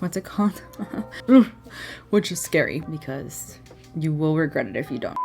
what's it called? Which is scary because you will regret it if you don't.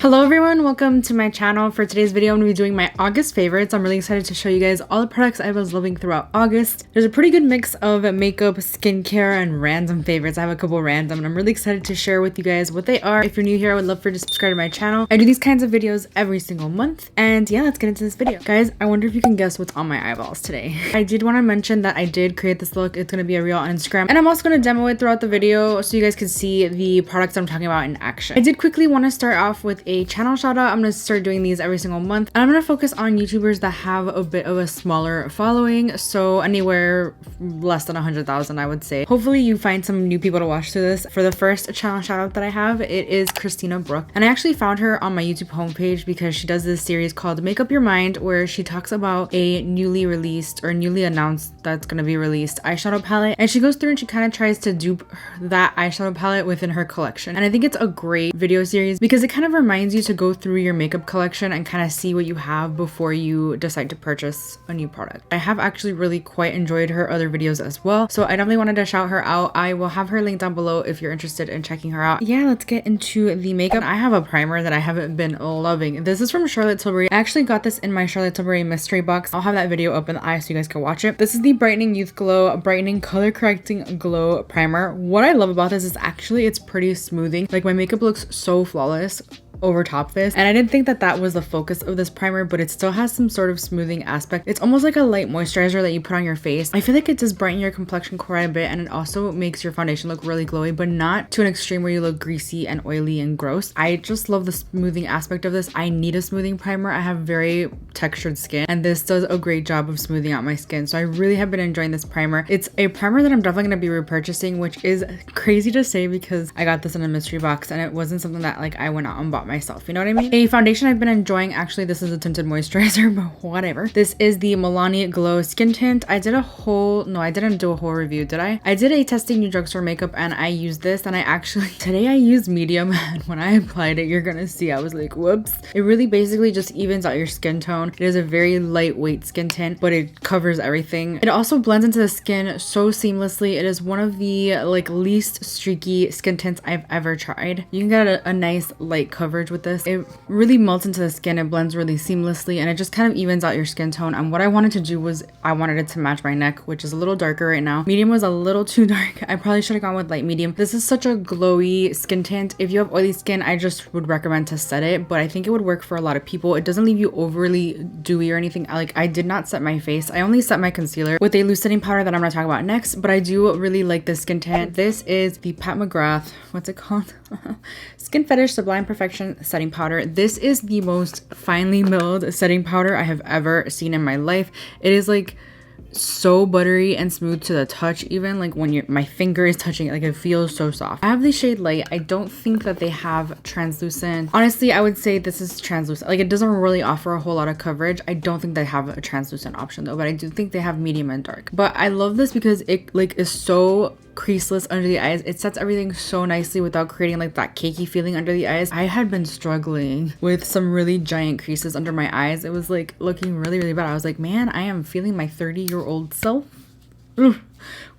Hello everyone, welcome to my channel. For today's video, I'm going to be doing my August favorites. I'm really excited to show you guys all the products I was loving throughout August. There's a pretty good mix of makeup, skincare, and random favorites. I have a couple random, and I'm really excited to share with you guys what they are. If you're new here, I would love for you to subscribe to my channel. I do these kinds of videos every single month. And yeah, let's get into this video. Guys, I wonder if you can guess what's on my eyeballs today. I did want to mention that I did create this look. It's going to be a reel on Instagram. And I'm also going to demo it throughout the video so you guys can see the products I'm talking about in action. I did quickly want to start off with a channel shout out. I'm going to start doing these every single month, and I'm going to focus on YouTubers that have a bit of a smaller following, so anywhere less than 100,000, I would say. Hopefully you find some new people to watch through this. For the first channel shout out that I have, it is Cristina, and I actually found her on my YouTube homepage because she does this series called Make Up Your Mind, where she talks about a newly released or newly announced that's going to be released eyeshadow palette, and she goes through and she kind of tries to dupe that eyeshadow palette within her collection. And I think it's a great video series because it kind of reminds you to go through your makeup collection and kind of see what you have before you decide to purchase a new product. I have actually really quite enjoyed her other videos as well, so I definitely wanted to shout her out. I will have her linked down below if you're interested in checking her out. Yeah, let's get into the makeup. I have a primer that I haven't been loving. This is from Charlotte Tilbury. I actually got this in my Charlotte Tilbury mystery box. I'll have that video up in the eye so you guys can watch it. This is the Brightening Youth Glow Brightening Color Correcting Glow Primer. What I love about this is actually it's pretty smoothing. Like, my makeup looks so flawless over top this, and I didn't think that was the focus of this primer, but it still has some sort of smoothing aspect. It's almost like a light moisturizer that you put on your face. I feel like it does brighten your complexion quite a bit, and it also makes your foundation look really glowy, but not to an extreme where you look greasy and oily and gross. I just love the smoothing aspect of this. I need a smoothing primer. I have very textured skin, and this does a great job of smoothing out my skin, so I really have been enjoying this primer. It's a primer that I'm definitely going to be repurchasing, which is crazy to say because I got this in a mystery box and it wasn't something that like I went out and bought myself, you know what I mean? A foundation I've been enjoying, actually this is a tinted moisturizer, but whatever. This is the Milani Glow Skin Tint. I didn't do a whole review, did I? I did a testing new drugstore makeup and I used this, and today I used medium, and when I applied it, you're gonna see I was like, whoops. It really basically just evens out your skin tone. It is a very lightweight skin tint, but it covers everything. It also blends into the skin so seamlessly. It is one of the like least streaky skin tints I've ever tried. You can get a nice light coverage with this. It really melts into the skin, it blends really seamlessly, and it just kind of evens out your skin tone. And what I wanted to do was I wanted it to match my neck, which is a little darker right now. Medium was a little too dark. I probably should have gone with light medium. This is such a glowy skin tint. If you have oily skin, I just would recommend to set it, but I think it would work for a lot of people. It doesn't leave you overly dewy or anything. Like, I did not set my face. I only set my concealer with a loose setting powder that I'm going to talk about next, but I do really like this skin tint. This is the Pat McGrath, what's it called? Skin Fetish Sublime Perfection Setting Powder. This is the most finely milled setting powder I have ever seen in my life. It is like so buttery and smooth to the touch, even like when my finger is touching it, like it feels so soft. I have the shade Light. I don't think that they have translucent. Honestly, I would say this is translucent. Like, it doesn't really offer a whole lot of coverage. I don't think they have a translucent option though, but I do think they have medium and dark. But I love this because it like is so creaseless under the eyes. It sets everything so nicely without creating like that cakey feeling under the eyes. I had been struggling with some really giant creases under my eyes. It was like looking really bad. I was like, man, I am feeling my 30-year-old self. Ugh.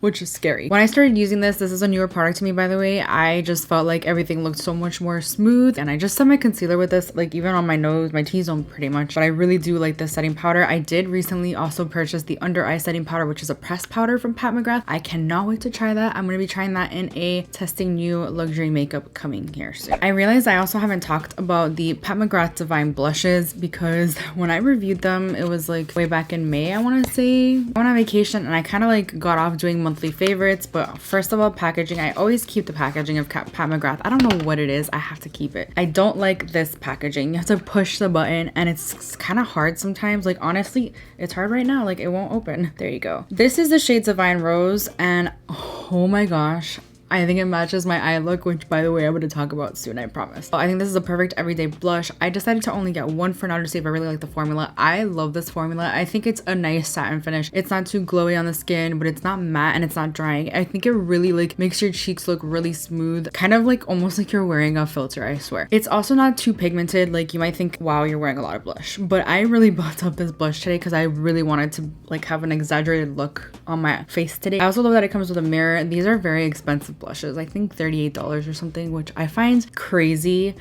Which is scary. When I started using this is a newer product to me, by the way. I just felt like everything looked so much more smooth, and I just set my concealer with this, like even on my nose, my T-zone pretty much. But I really do like this setting powder. I did recently also purchase the under eye setting powder, which is a pressed powder from Pat McGrath. I cannot wait to try that. I'm going to be trying that in a testing new luxury makeup coming here soon. I realized I also haven't talked about the Pat McGrath Divine blushes because when I reviewed them, it was like way back in May, I want to say. I went on vacation and I kind of like got off doing monthly favorites. But first of all, packaging. I always keep the packaging of Pat McGrath. I don't know what it is. I have to keep it. I don't like this packaging. You have to push the button and it's kind of hard sometimes. Like, honestly, it's hard right now. Like, it won't open. There you go. This is the shade Divine Rose, and oh my gosh, I think it matches my eye look, which by the way, I'm going to talk about soon, I promise. So I think this is a perfect everyday blush. I decided to only get one for now to see if I really like the formula. I love this formula. I think it's a nice satin finish. It's not too glowy on the skin, but it's not matte and it's not drying. I think it really like makes your cheeks look really smooth, kind of like almost like you're wearing a filter, I swear. It's also not too pigmented. Like you might think, wow, you're wearing a lot of blush, but I really bought up this blush today because I really wanted to like have an exaggerated look on my face today. I also love that it comes with a mirror. These are very expensive blushes. I think $38 or something, which I find crazy,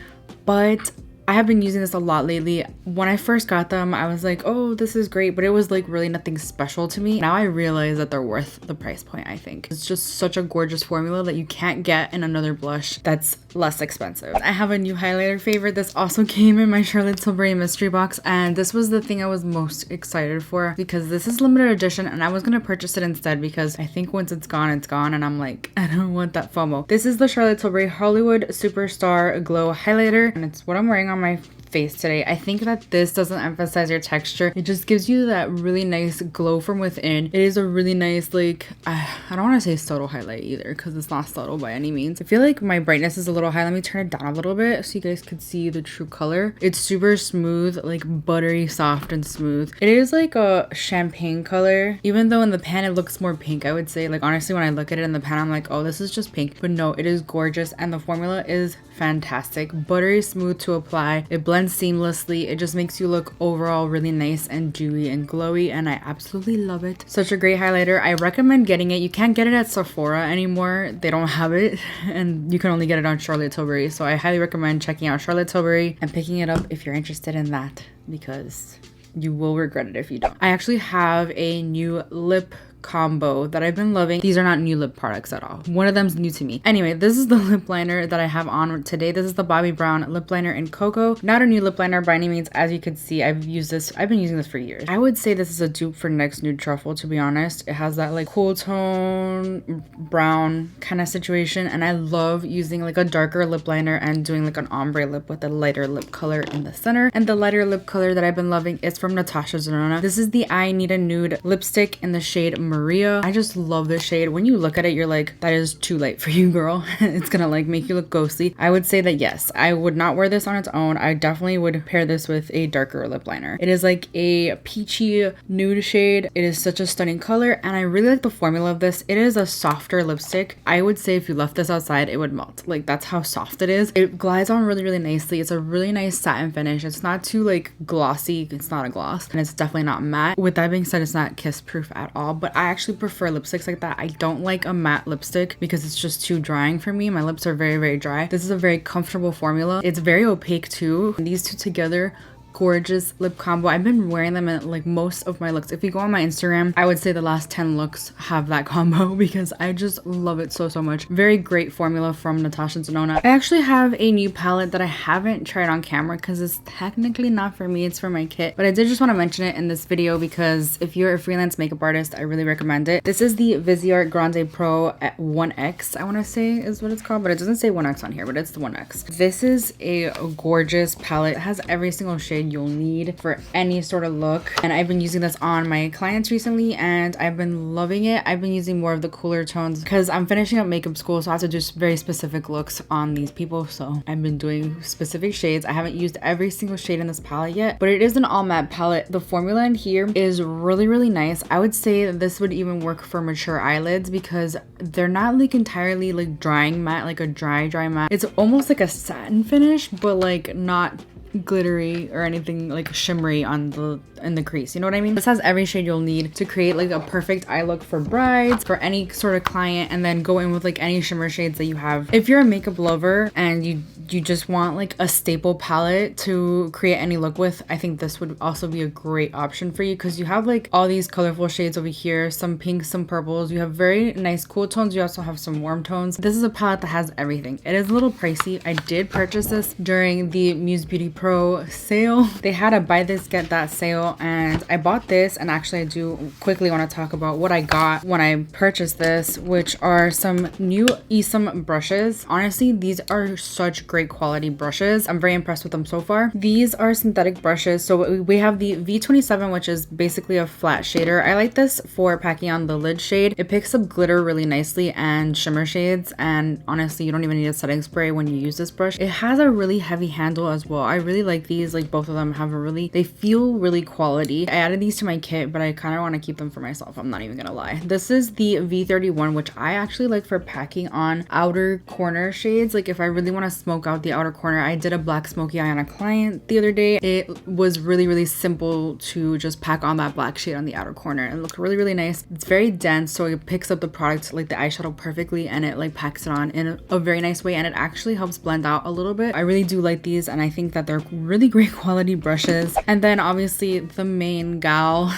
but I have been using this a lot lately. When I first got them, I was like, oh, this is great, but it was like really nothing special to me. Now I realize that they're worth the price point, I think. It's just such a gorgeous formula that you can't get in another blush that's less expensive. I have a new highlighter favorite. This also came in my Charlotte Tilbury mystery box, and this was the thing I was most excited for because this is limited edition and I was gonna purchase it instead because I think once it's gone, and I'm like, I don't want that FOMO. This is the Charlotte Tilbury Hollywood Superstar Glow Highlighter, and it's what I'm wearing on my face today. I think that this doesn't emphasize your texture. It just gives you that really nice glow from within. It is a really nice, like, I don't want to say subtle highlight either because it's not subtle by any means. I feel like my brightness is a little high. Let me turn it down a little bit so you guys could see the true color. It's super smooth, like buttery soft and smooth. It is like a champagne color, even though in the pan it looks more pink. I would say, like, honestly, when I look at it in the pan, I'm like, oh, this is just pink, but no, it is gorgeous and the formula is fantastic. Buttery smooth to apply. It blends seamlessly. It just makes you look overall really nice and dewy and glowy, and I absolutely love it. Such a great highlighter. I recommend getting it. You can't get it at Sephora anymore. They don't have it, and you can only get it on Charlotte Tilbury. So I highly recommend checking out Charlotte Tilbury and picking it up if you're interested in that, because you will regret it if you don't. I actually have a new lip combo that I've been loving. These are not new lip products at all. One of them's new to me. Anyway, this is the lip liner that I have on today. This is the Bobbi Brown lip liner in Cocoa. Not a new lip liner by any means. As you can see, I've been using this for years. I would say this is a dupe for NYX Nude Truffle, to be honest. It has that like cool tone brown kind of situation, and I love using like a darker lip liner and doing like an ombre lip with a lighter lip color in the center. And the lighter lip color that I've been loving is from Natasha Denona. This is the I Need a Nude lipstick in the shade Maria. I just love this shade. When you look at it, you're like, that is too light for you, girl. It's gonna like make you look ghostly. I would say that yes, I would not wear this on its own. I definitely would pair this with a darker lip liner. It is like a peachy nude shade. It is such a stunning color, and I really like the formula of this. It is a softer lipstick. I would say if you left this outside, it would melt. Like, that's how soft it is. It glides on really, really nicely. It's a really nice satin finish. It's not too like glossy. It's not a gloss, and it's definitely not matte. With that being said, it's not kiss proof at all, but I actually prefer lipsticks like that. I don't like a matte lipstick because it's just too drying for me. My lips are very, very dry. This is a very comfortable formula. It's very opaque too. These two together, gorgeous lip combo. I've been wearing them in like most of my looks. If you go on my Instagram, I would say the last 10 looks have that combo because I just love it so much. Very great formula from Natasha Denona. I actually have a new palette that I haven't tried on camera because it's technically not for me, it's for my kit, but I did just want to mention it in this video because if you're a freelance makeup artist, I really recommend it. This is the Viseart Grande Pro 1X, I want to say is what it's called, but it doesn't say 1X on here, but it's the 1X. This is a gorgeous palette. It has every single shade you'll need for any sort of look, and I've been using this on my clients recently and I've been loving it. I've been using more of the cooler tones because I'm finishing up makeup school, so I have to do very specific looks on these people, so I've been doing specific shades. I haven't used every single shade in this palette yet, but it is an all matte palette. The formula in here is really, really nice. I would say that this would even work for mature eyelids because they're not like entirely like drying matte, like a dry matte. It's almost like a satin finish, but like not glittery or anything like shimmery in the crease, you know what I mean? This has every shade you'll need to create like a perfect eye look for brides, for any sort of client, and then go in with like any shimmer shades that you have. If you're a makeup lover and you just want like a staple palette to create any look with, I think this would also be a great option for you because you have like all these colorful shades over here, some pinks, some purples. You have very nice cool tones. You also have some warm tones. This is a palette that has everything. It is a little pricey. I did purchase this during the Muse Beauty Pro sale. They had a buy this get that sale, and I bought this, and actually I do quickly want to talk about what I got when I purchased this, which are some new Esum brushes. Honestly, these are such great great quality brushes. I'm very impressed with them so far. These are synthetic brushes. So we have the V27, which is basically a flat shader. I like this for packing on the lid shade. It picks up glitter really nicely and shimmer shades, and honestly you don't even need a setting spray when you use this brush. It has a really heavy handle as well. I really like these. Like both of them have a really, they feel really quality. I added these to my kit, but I kind of want to keep them for myself. I'm not even gonna lie. This is the V31, which I actually like for packing on outer corner shades. Like if I really want to smoke out the outer corner. I did a black smoky eye on a client the other day. It was really simple to just pack on that black shade on the outer corner and look really nice. It's very dense, so it picks up the product, like the eyeshadow, perfectly, and it like packs it on in a very nice way, and it actually helps blend out a little bit. I really do like these, and I think that they're really great quality brushes. And then obviously the main gal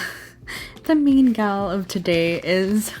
the main gal of today is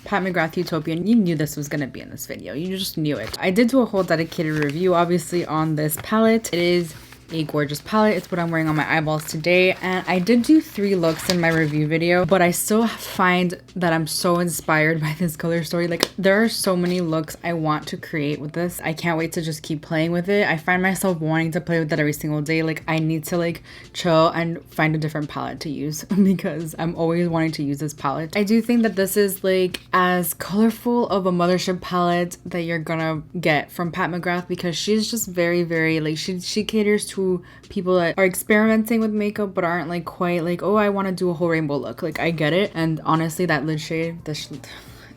Pat McGrath Utopian. You knew this was gonna be in this video. You just knew it. I did do a whole dedicated review obviously on this palette. It is a gorgeous palette. It's what I'm wearing on my eyeballs today, and I did do 3 looks in my review video, but I still find that I'm so inspired by this color story. Like there are so many looks I want to create with this. I can't wait to just keep playing with it. I find myself wanting to play with it every single day. Like I need to like chill and find a different palette to use because I'm always wanting to use this palette. I do think that this is like as colorful of a mothership palette that you're gonna get from Pat McGrath, because she's just very like she caters to people that are experimenting with makeup but aren't like quite like, oh, I want to do a whole rainbow look. Like I get it. And honestly, that lid shade,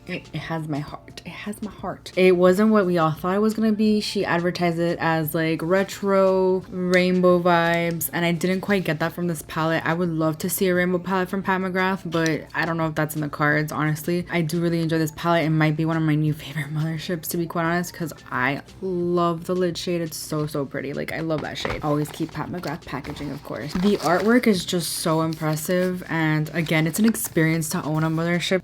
it has my heart. It has my heart. It wasn't what we all thought it was gonna be. She advertised it as like retro rainbow vibes, and I didn't quite get that from this palette. I would love to see a rainbow palette from Pat McGrath, but I don't know if that's in the cards, honestly. I do really enjoy this palette. It might be one of my new favorite motherships, to be quite honest, because I love the lid shade. It's so pretty. Like I love that shade. Always keep Pat McGrath packaging, of course. The artwork is just so impressive, and again, it's an experience to own a mothership.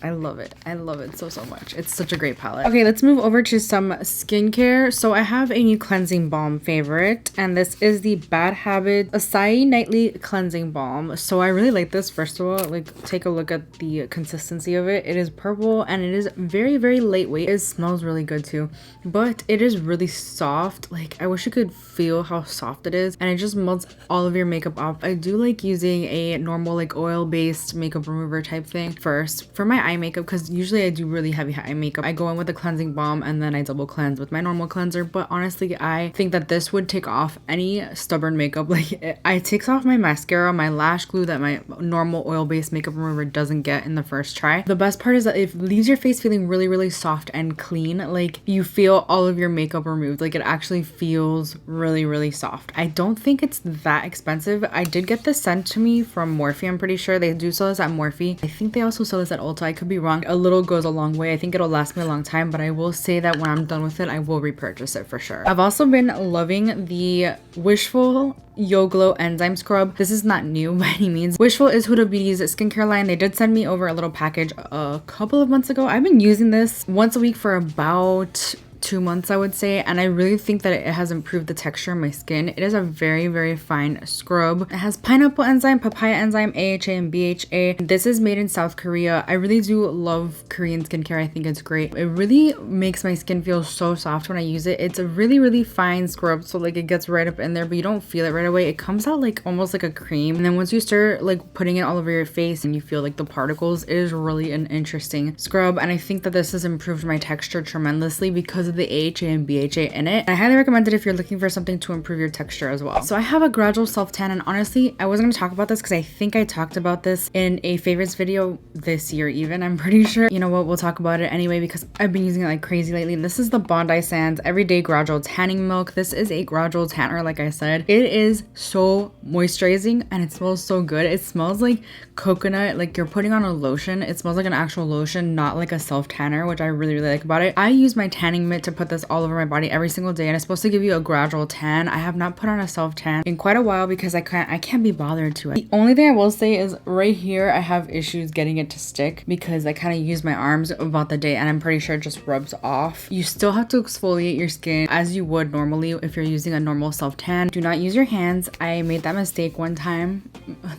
I love it. I love it so much. It's such a great palette. Okay, let's move over to some skincare. So I have a new cleansing balm favorite, and this is the Bad Habit Acai Nightly Cleansing Balm. So I really like this. First of all, like take a look at the consistency of it. It is purple and it is very lightweight. It smells really good too, but it is really soft. Like I wish you could feel how soft it is, and it just melts all of your makeup off. I do like using a normal like oil-based makeup remover type thing first for my eye makeup, because usually I do really heavy eye makeup. I go in with a cleansing balm and then I double cleanse with my normal cleanser, but honestly I think that this would take off any stubborn makeup. Like it takes off my mascara, my lash glue that my normal oil-based makeup remover doesn't get in the first try. The best part is that it leaves your face feeling really soft and clean. Like you feel all of your makeup removed. Like it actually feels really soft. I don't think it's that expensive. I did get this sent to me from Morphe. I'm pretty sure they do sell this at Morphe. I think they also sell this at Ulta. I could be wrong. A little goes a long way. I think it'll last me a long time, but I will say that when I'm done with it, I will repurchase it for sure. I've also been loving the Wishful Yo Glow Enzyme Scrub. This is not new by any means. Wishful is Huda Beauty's skincare line. They did send me over a little package a couple of months ago. I've been using this once a week for about 2 months, I would say, and I really think that it has improved the texture of my skin. It is a very fine scrub. It has pineapple enzyme, papaya enzyme, AHA and BHA. This is made in South Korea. I really do love Korean skincare. I think it's great. It really makes my skin feel so soft when I use it. It's a really fine scrub, so like it gets right up in there, but you don't feel it right away. It comes out like almost like a cream, and then once you start like putting it all over your face and you feel like the particles, it is really an interesting scrub, and I think that this has improved my texture tremendously because of the AHA and BHA in it. I highly recommend it if you're looking for something to improve your texture as well. So I have a gradual self tan, and honestly I wasn't going to talk about this because I think I talked about this in a favorites video this year even. I'm pretty sure. You know what, we'll talk about it anyway because I've been using it like crazy lately. This is the Bondi Sands Everyday Gradual Tanning Milk. This is a gradual tanner, like I said. It is so moisturizing and it smells so good. It smells like coconut, like you're putting on a lotion. It smells like an actual lotion, not like a self tanner, which I really like about it. I use my tanning mitt to put this all over my body every single day, and it's supposed to give you a gradual tan. I have not put on a self tan in quite a while because I can't be bothered to it. The only thing I will say is right here I have issues getting it to stick because I kind of use my arms about the day and I'm pretty sure it just rubs off. You still have to exfoliate your skin as you would normally if you're using a normal self tan. Do not use your hands. I made that mistake one time,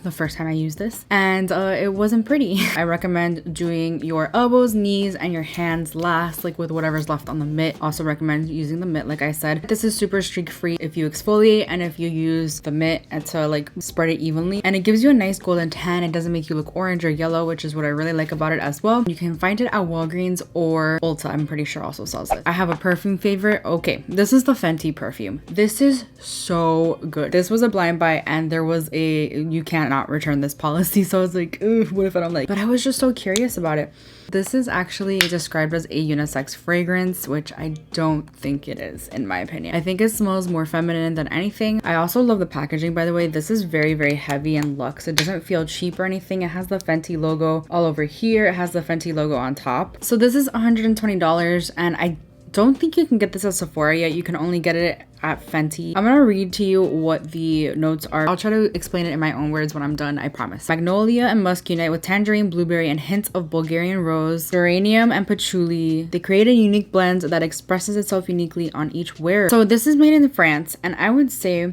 the first time I used this, and it wasn't pretty. I recommend doing your elbows, knees, and your hands last, like with whatever's left on the mitt. mitt. Also recommend using the mitt, like I said. This is super streak free if you exfoliate and if you use the mitt and to like spread it evenly, and it gives you a nice golden tan. It doesn't make you look orange or yellow, which is what I really like about it as well. You can find it at Walgreens or Ulta. I'm pretty sure also sells it. I have a perfume favorite. Okay, this is the Fenty perfume. This is so good. This was a blind buy and there was a you cannot return this policy, so I was like, ooh, what if I don't like, but I was just so curious about it. This is actually described as a unisex fragrance, which I don't think it is, in my opinion. I think it smells more feminine than anything. I also love the packaging, by the way. This is very, very heavy and luxe. It doesn't feel cheap or anything. It has the Fenty logo all over here. It has the Fenty logo on top. So this is $120, and I don't think you can get this at Sephora yet. You can only get it at Fenty. I'm gonna read to you what the notes are. I'll try to explain it in my own words when I'm done, I promise. Magnolia and musk unite with tangerine, blueberry, and hints of Bulgarian rose, geranium, and patchouli. They create a unique blend that expresses itself uniquely on each wearer. So this is made in France, and I would say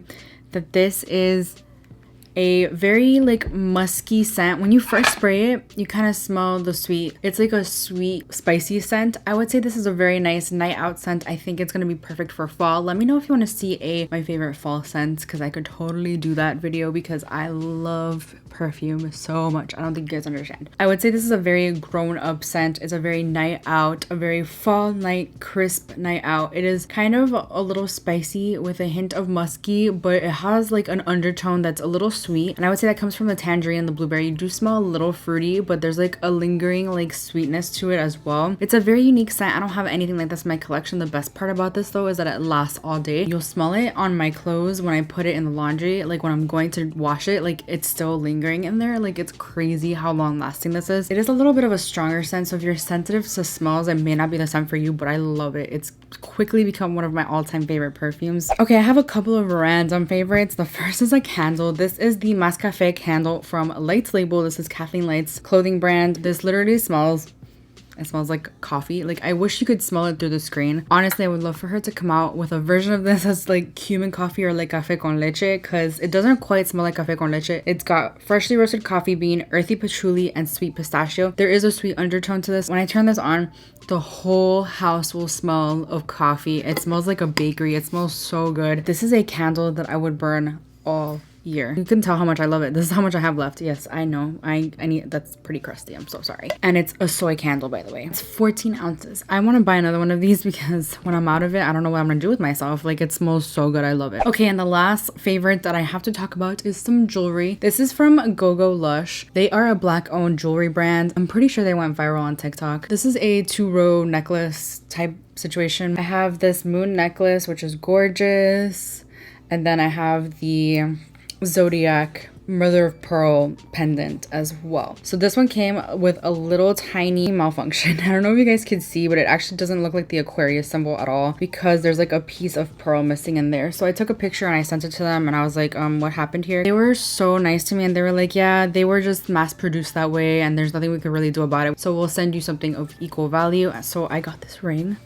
that this is a very like musky scent. When you first spray it, you kind of smell the sweet. It's like a sweet, spicy scent. I would say this is a very nice night out scent. I think it's gonna be perfect for fall. Let me know if you want to see my favorite fall scents, because I could totally do that video because I love perfume so much. I don't think you guys understand. I would say this is a very grown-up scent. It's a very night out, a very fall night, crisp night out. It is kind of a little spicy with a hint of musky, but it has like an undertone that's a little sweet, and I would say that comes from the tangerine and the blueberry. You do smell a little fruity, but there's like a lingering like sweetness to it as well. It's a very unique scent. I don't have anything like this in my collection. The best part about this though is that it lasts all day. You'll smell it on my clothes when I put it in the laundry, like when I'm going to wash it, like it's still lingering in there. Like it's crazy how long lasting this is. It is a little bit of a stronger scent, so if you're sensitive to smells, it may not be the scent for you, but I love it. It's quickly become one of my all-time favorite perfumes. Okay, I have a couple of random favorites. The first is a candle. This is the Mascafe candle from Lights Label. This is Kathleen Light's clothing brand. This literally smells, it smells like coffee. Like I wish you could smell it through the screen. Honestly, I would love for her to come out with a version of this as like cumin coffee or like café con leche, because it doesn't quite smell like café con leche. It's got freshly roasted coffee bean, earthy patchouli, and sweet pistachio. There is a sweet undertone to this. When I turn this on, the whole house will smell of coffee. It smells like a bakery. It smells so good. This is a candle that I would burn all year. You can tell how much I love it. This is how much I have left. Yes, I know. I need, that's pretty crusty. I'm so sorry. And it's a soy candle, by the way. It's 14 ounces. I want to buy another one of these because when I'm out of it, I don't know what I'm gonna do with myself. Like it smells so good. I love it. Okay, and the last favorite that I have to talk about is some jewelry. This is from Gogo Lush. They are a black owned jewelry brand. I'm pretty sure they went viral on TikTok. This is a 2-row necklace type situation. I have this moon necklace, which is gorgeous. And then I have the Zodiac mother of pearl pendant as well. So this one came with a little tiny malfunction. I don't know if you guys can see, but it actually doesn't look like the Aquarius symbol at all because there's like a piece of pearl missing in there. So I took a picture and I sent it to them and I was like, what happened here? They were so nice to me and they were like, yeah, they were just mass produced that way and there's nothing we could really do about it. So we'll send you something of equal value. So I got this ring.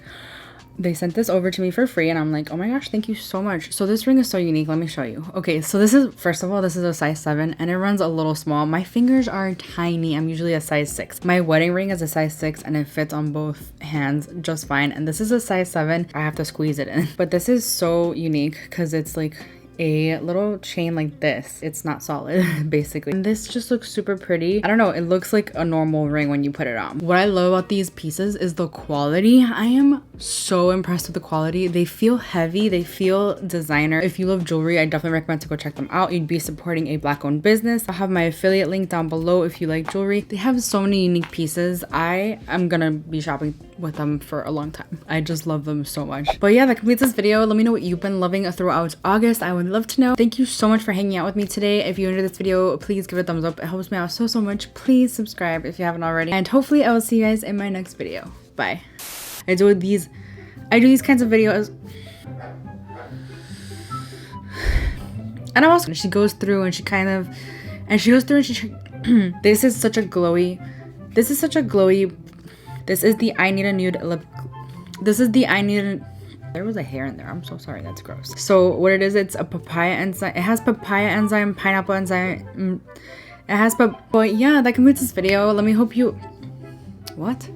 They sent this over to me for free and I'm like, oh my gosh, thank you so much. So this ring is so unique. Let me show you. Okay, so this is, first of all, this is a size 7 and it runs a little small. My fingers are tiny. I'm usually a size 6. My wedding ring is a size 6 and it fits on both hands just fine. And this is a size 7. I have to squeeze it in. But this is so unique because it's like a little chain like this. It's not solid basically, and this just looks super pretty. I don't know, it looks like a normal ring when you put it on. What I love about these pieces is the quality. I am so impressed with the quality. They feel heavy, they feel designer. If you love jewelry, I definitely recommend to go check them out. You'd be supporting a black owned business. I'll have my affiliate link down below if you like jewelry. They have so many unique pieces. I am gonna be shopping with them for a long time. I just love them so much. But yeah, that completes this video. Let me know what you've been loving throughout August. I would love to know. Thank you so much for hanging out with me today. If you enjoyed this video, please give it a thumbs up. It helps me out so much. Please subscribe if you haven't already. And hopefully I will see you guys in my next video. Bye. I do these kinds of videos. And I'm also, she goes through and she this is such a glowy, this is the I Need a Nude lip. This is the I Need a, there was a hair in there. I'm so sorry. That's gross. So what it is, it's a papaya enzyme. It has papaya enzyme, pineapple enzyme. It has, but yeah, that completes this video. Let me hope you, what?